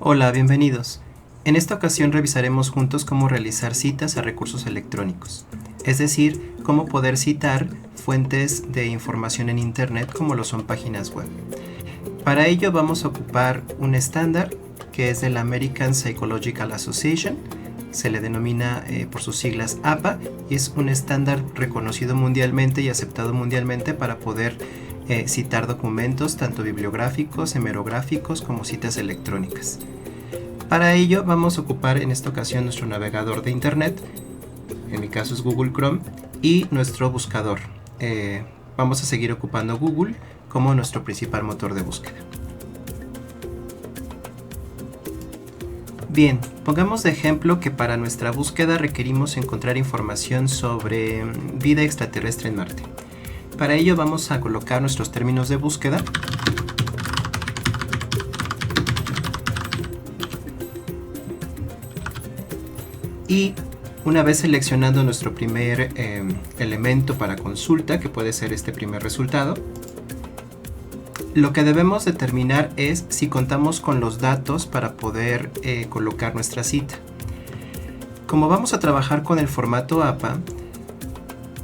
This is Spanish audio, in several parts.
Hola, bienvenidos. En esta ocasión revisaremos juntos cómo realizar citas a recursos electrónicos, es decir, cómo poder citar fuentes de información en Internet como lo son páginas web. Para ello vamos a ocupar un estándar que es de la American Psychological Association, se le denomina por sus siglas APA, y es un estándar reconocido mundialmente y aceptado mundialmente para poder citar documentos tanto bibliográficos, hemerográficos como citas electrónicas. Para ello vamos a ocupar en esta ocasión nuestro navegador de internet, en mi caso es Google Chrome, y nuestro buscador. Vamos a seguir ocupando Google como nuestro principal motor de búsqueda. Bien, pongamos de ejemplo que para nuestra búsqueda requerimos encontrar información sobre vida extraterrestre en Marte. Para ello vamos a colocar nuestros términos de búsqueda y una vez seleccionando nuestro primer elemento para consulta, que puede ser este primer resultado, lo que debemos determinar es si contamos con los datos para poder colocar nuestra cita. Como vamos a trabajar con el formato APA,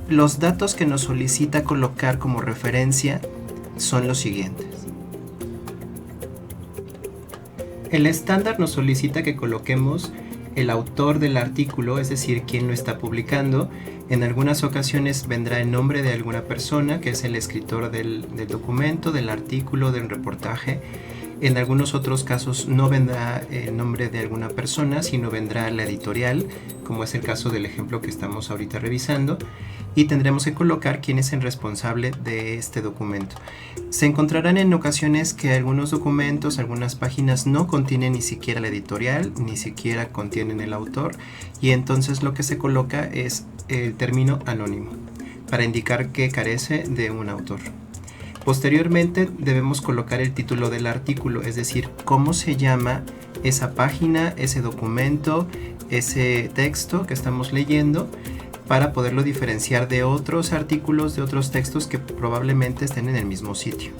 los datos que nos solicita colocar como referencia son los siguientes. El estándar nos solicita que coloquemos el autor del artículo, es decir, quién lo está publicando. En algunas ocasiones vendrá el nombre de alguna persona, que es el escritor del documento, del artículo, del reportaje. En algunos otros casos no vendrá el nombre de alguna persona, sino vendrá la editorial, como es el caso del ejemplo que estamos ahorita revisando, y tendremos que colocar quién es el responsable de este documento. Se encontrarán en ocasiones que algunos documentos, algunas páginas no contienen ni siquiera la editorial, ni siquiera contienen el autor, y entonces lo que se coloca es el término anónimo, para indicar que carece de un autor. Posteriormente debemos colocar el título del artículo, es decir, cómo se llama esa página, ese documento, ese texto que estamos leyendo, para poderlo diferenciar de otros artículos, de otros textos que probablemente estén en el mismo sitio.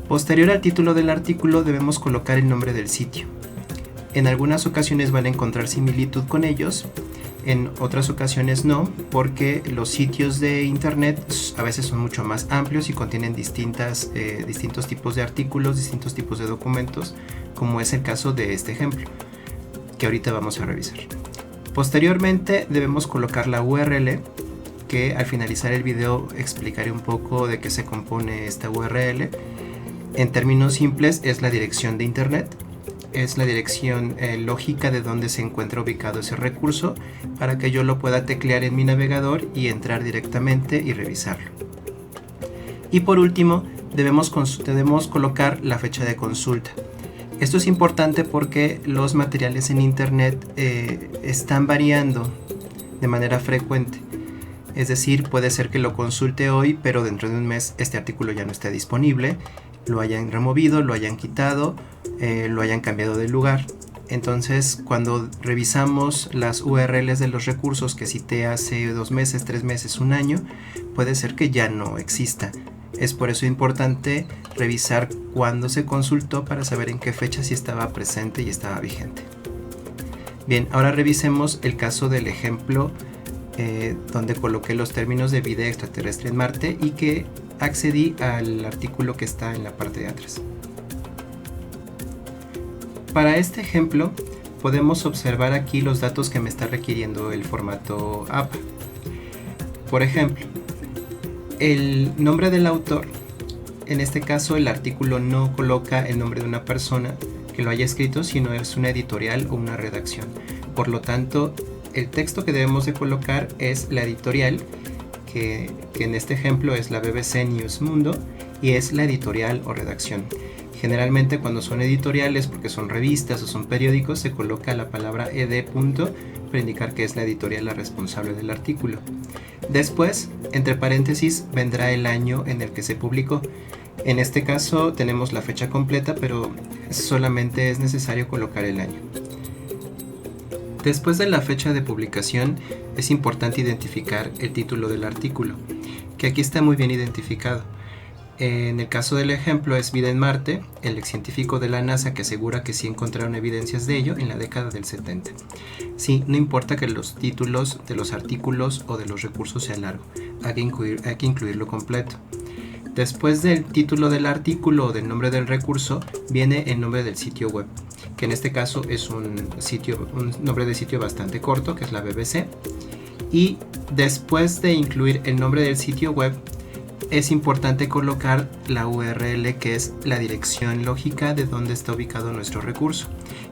Posterior al título del artículo debemos colocar el nombre del sitio. En algunas ocasiones van a encontrar similitud con ellos, en otras ocasiones no, porque los sitios de internet a veces son mucho más amplios y contienen distintos tipos de artículos, distintos tipos de documentos, como es el caso de este ejemplo, que ahorita vamos a revisar. Posteriormente debemos colocar la URL, que al finalizar el video explicaré un poco de qué se compone esta URL. En términos simples es la dirección de internet. Es la dirección lógica de donde se encuentra ubicado ese recurso, para que yo lo pueda teclear en mi navegador y entrar directamente y revisarlo. Y por último, debemos colocar la fecha de consulta. Esto es importante porque los materiales en internet están variando de manera frecuente. Es decir, puede ser que lo consulte hoy, pero dentro de un mes este artículo ya no esté disponible, lo hayan removido, lo hayan quitado, lo hayan cambiado de lugar. Entonces, cuando revisamos las URLs de los recursos que cité hace 2 meses, 3 meses, un año, puede ser que ya no exista. Es por eso importante revisar cuándo se consultó para saber en qué fecha sí estaba presente y estaba vigente. Bien, ahora revisemos el caso del ejemplo donde coloqué los términos de vida extraterrestre en Marte y que accedí al artículo que está en la parte de atrás. Para este ejemplo podemos observar aquí los datos que me está requiriendo el formato APA. Por ejemplo, el nombre del autor. En este caso el artículo no coloca el nombre de una persona que lo haya escrito, sino es una editorial o una redacción. Por lo tanto, el texto que debemos de colocar es la editorial, que en este ejemplo es la BBC News Mundo, y es la editorial o redacción. Generalmente cuando son editoriales, porque son revistas o son periódicos, se coloca la palabra ed. Para indicar que es la editorial la responsable del artículo. Después, entre paréntesis, vendrá el año en el que se publicó. En este caso tenemos la fecha completa, pero solamente es necesario colocar el año. Después de la fecha de publicación, es importante identificar el título del artículo, que aquí está muy bien identificado. En el caso del ejemplo es Vida en Marte, el ex científico de la NASA que asegura que sí encontraron evidencias de ello en la década del 70. Sí, no importa que los títulos de los artículos o de los recursos sean largos, hay que incluirlo completo. Después del título del artículo o del nombre del recurso viene el nombre del sitio web, que en este caso es un nombre de sitio bastante corto, que es la BBC. Y después de incluir el nombre del sitio web, es importante colocar la URL, que es la dirección lógica de donde está ubicado nuestro recurso,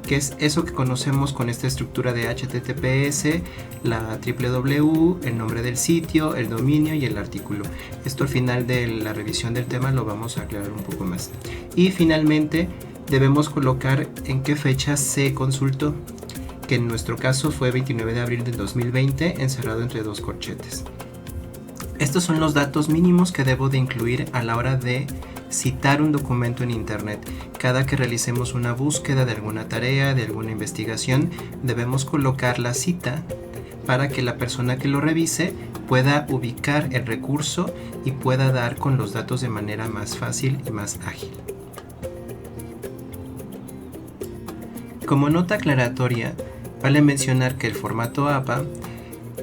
que es eso que conocemos con esta estructura de HTTPS, la www, el nombre del sitio, el dominio y el artículo. Esto al final de la revisión del tema lo vamos a aclarar un poco más. Y finalmente debemos colocar en qué fecha se consultó, que en nuestro caso fue 29 de abril del 2020, encerrado entre dos corchetes. Estos son los datos mínimos que debo de incluir a la hora de citar un documento en internet. Cada que realicemos una búsqueda de alguna tarea, de alguna investigación, debemos colocar la cita para que la persona que lo revise pueda ubicar el recurso y pueda dar con los datos de manera más fácil y más ágil. Como nota aclaratoria, vale mencionar que el formato APA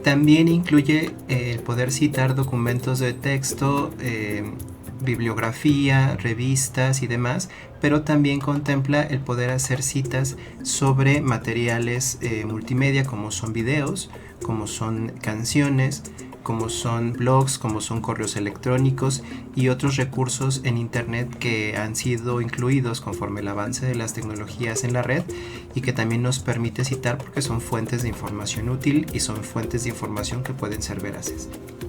también incluye el poder citar documentos de texto, bibliografía, revistas y demás, pero también contempla el poder hacer citas sobre materiales multimedia, como son videos, como son canciones, como son blogs, como son correos electrónicos y otros recursos en internet que han sido incluidos conforme el avance de las tecnologías en la red y que también nos permite citar porque son fuentes de información útil y son fuentes de información que pueden ser veraces.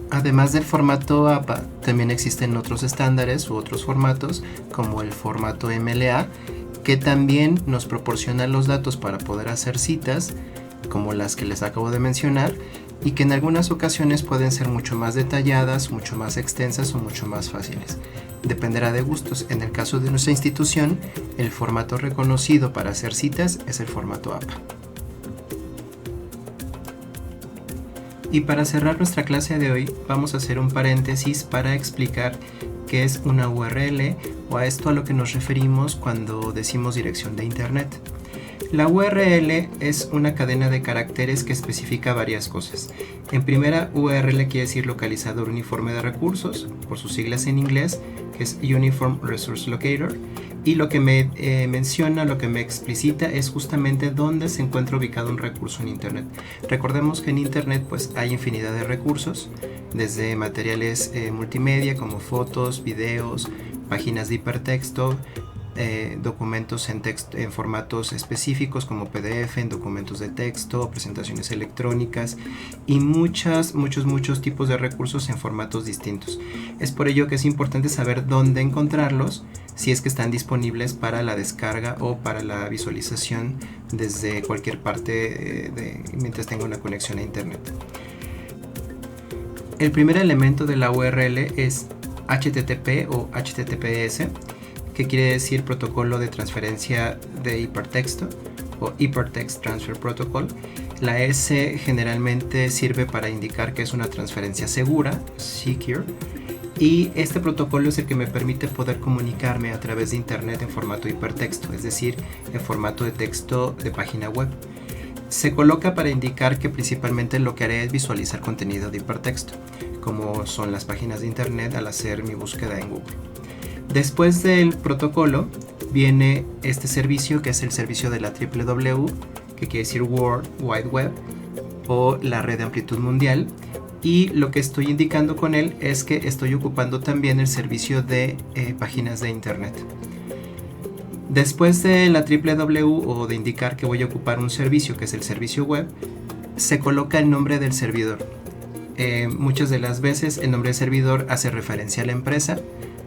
Además del formato APA, también existen otros estándares u otros formatos como el formato MLA, que también nos proporciona los datos para poder hacer citas como las que les acabo de mencionar, y que en algunas ocasiones pueden ser mucho más detalladas, mucho más extensas o mucho más fáciles. Dependerá de gustos. En el caso de nuestra institución, el formato reconocido para hacer citas es el formato APA. Y para cerrar nuestra clase de hoy, vamos a hacer un paréntesis para explicar qué es una URL o a esto a lo que nos referimos cuando decimos dirección de internet. La URL es una cadena de caracteres que especifica varias cosas. En primera, URL quiere decir localizador uniforme de recursos, por sus siglas en inglés, que es Uniform Resource Locator, y lo que me menciona, lo que me explicita es justamente dónde se encuentra ubicado un recurso en internet. Recordemos que en internet pues hay infinidad de recursos, desde materiales multimedia como fotos, videos, páginas de hipertexto, documentos en formatos específicos como PDF, en documentos de texto, presentaciones electrónicas y muchos tipos de recursos en formatos distintos. Es por ello que es importante saber dónde encontrarlos, si es que están disponibles para la descarga o para la visualización desde cualquier parte mientras tenga una conexión a internet. El primer elemento de la URL es HTTP o HTTPS, que quiere decir protocolo de transferencia de hipertexto o Hypertext Transfer Protocol. La S generalmente sirve para indicar que es una transferencia segura, secure, y este protocolo es el que me permite poder comunicarme a través de internet en formato hipertexto, es decir, en formato de texto de página web. Se coloca para indicar que principalmente lo que haré es visualizar contenido de hipertexto, como son las páginas de internet al hacer mi búsqueda en Google. Después del protocolo viene este servicio, que es el servicio de la WWW, que quiere decir World Wide Web o la red de amplitud mundial, y lo que estoy indicando con él es que estoy ocupando también el servicio de páginas de internet. Después de la WWW o de indicar que voy a ocupar un servicio, que es el servicio web, se coloca el nombre del servidor. Muchas de las veces el nombre del servidor hace referencia a la empresa.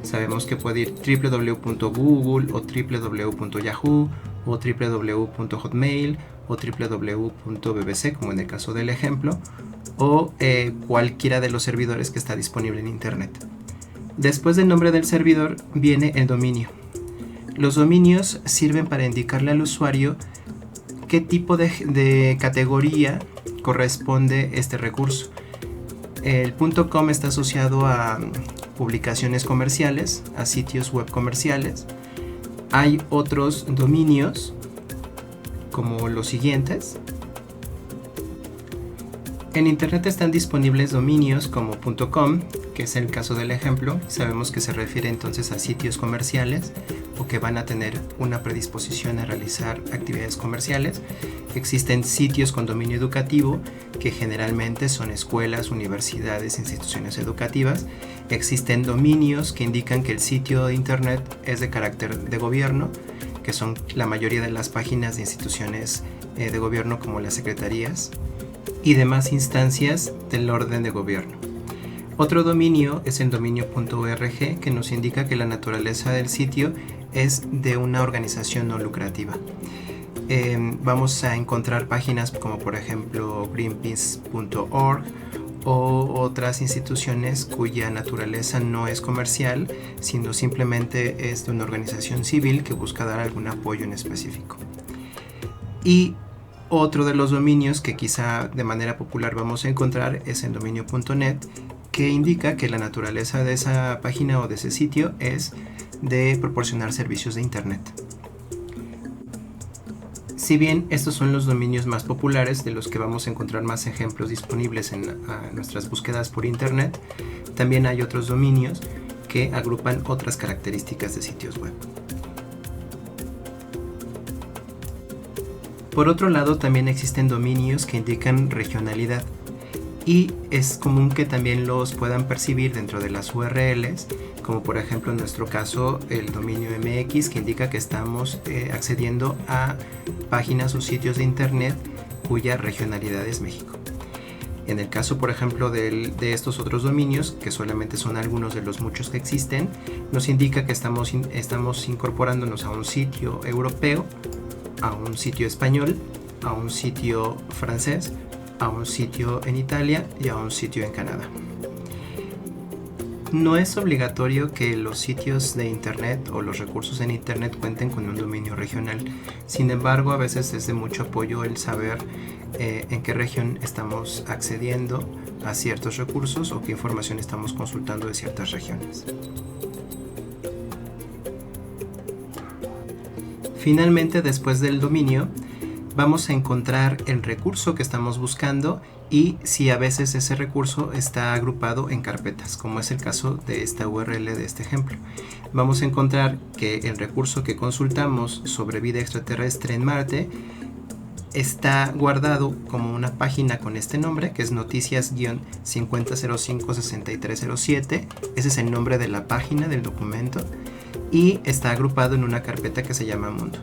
Sabemos que puede ir www.google o www.yahoo o www.hotmail o www.bbc, como en el caso del ejemplo, o cualquiera de los servidores que está disponible en internet. Después del nombre del servidor viene el dominio. Los dominios sirven para indicarle al usuario qué tipo de categoría corresponde este recurso. El .com está asociado a publicaciones comerciales, a sitios web comerciales. Hay otros dominios como los siguientes. En Internet están disponibles dominios como .com, que es el caso del ejemplo. Sabemos que se refiere entonces a sitios comerciales o que van a tener una predisposición a realizar actividades comerciales. Existen sitios con dominio educativo, que generalmente son escuelas, universidades, instituciones educativas. Existen dominios que indican que el sitio de Internet es de carácter de gobierno, que son la mayoría de las páginas de instituciones de gobierno como las secretarías y demás instancias del orden de gobierno. Otro dominio es el dominio .org, que nos indica que la naturaleza del sitio es de una organización no lucrativa. Vamos a encontrar páginas como por ejemplo greenpeace.org o otras instituciones cuya naturaleza no es comercial, sino simplemente es de una organización civil que busca dar algún apoyo en específico. Y otro de los dominios que quizá de manera popular vamos a encontrar es el dominio .net, que indica que la naturaleza de esa página o de ese sitio es de proporcionar servicios de Internet. Si bien estos son los dominios más populares de los que vamos a encontrar más ejemplos disponibles en nuestras búsquedas por Internet, también hay otros dominios que agrupan otras características de sitios web. Por otro lado, también existen dominios que indican regionalidad y es común que también los puedan percibir dentro de las URLs, como por ejemplo en nuestro caso el dominio MX, que indica que estamos accediendo a páginas o sitios de Internet cuya regionalidad es México. En el caso, por ejemplo, de estos otros dominios, que solamente son algunos de los muchos que existen, nos indica que estamos incorporándonos a un sitio europeo, a un sitio español, a un sitio francés, a un sitio en Italia y a un sitio en Canadá. No es obligatorio que los sitios de Internet o los recursos en Internet cuenten con un dominio regional. Sin embargo, a veces es de mucho apoyo el saber en qué región estamos accediendo a ciertos recursos o qué información estamos consultando de ciertas regiones. Finalmente, después del dominio, vamos a encontrar el recurso que estamos buscando y si a veces ese recurso está agrupado en carpetas, como es el caso de esta URL de este ejemplo. Vamos a encontrar que el recurso que consultamos sobre vida extraterrestre en Marte está guardado como una página con este nombre, que es noticias-5005-6307. Ese es el nombre de la página del documento y está agrupado en una carpeta que se llama Mundo.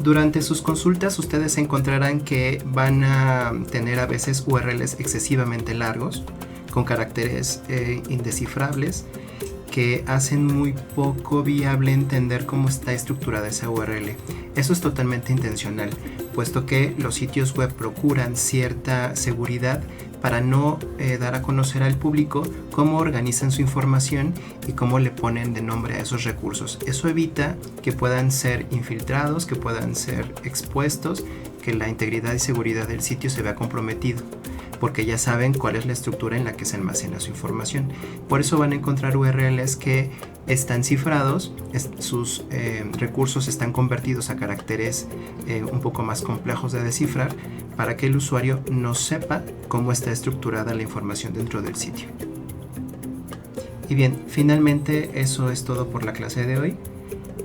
Durante sus consultas ustedes encontrarán que van a tener a veces URLs excesivamente largos, con caracteres indescifrables, que hacen muy poco viable entender cómo está estructurada esa URL. Eso es totalmente intencional, puesto que los sitios web procuran cierta seguridad para no dar a conocer al público cómo organizan su información y cómo le ponen de nombre a esos recursos. Eso evita que puedan ser infiltrados, que puedan ser expuestos, que la integridad y seguridad del sitio se vea comprometido, porque ya saben cuál es la estructura en la que se almacena su información. Por eso van a encontrar URLs que están cifrados, sus recursos están convertidos a caracteres un poco más complejos de descifrar, para que el usuario no sepa cómo está estructurada la información dentro del sitio. Y bien, finalmente eso es todo por la clase de hoy.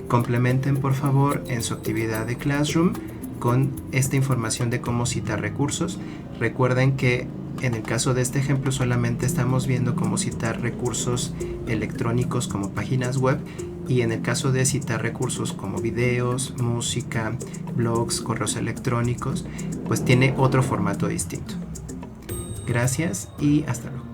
Complementen por favor en su actividad de Classroom con esta información de cómo citar recursos. Recuerden que en el caso de este ejemplo solamente estamos viendo cómo citar recursos electrónicos como páginas web, y en el caso de citar recursos como videos, música, blogs, correos electrónicos, pues tiene otro formato distinto. Gracias y hasta luego.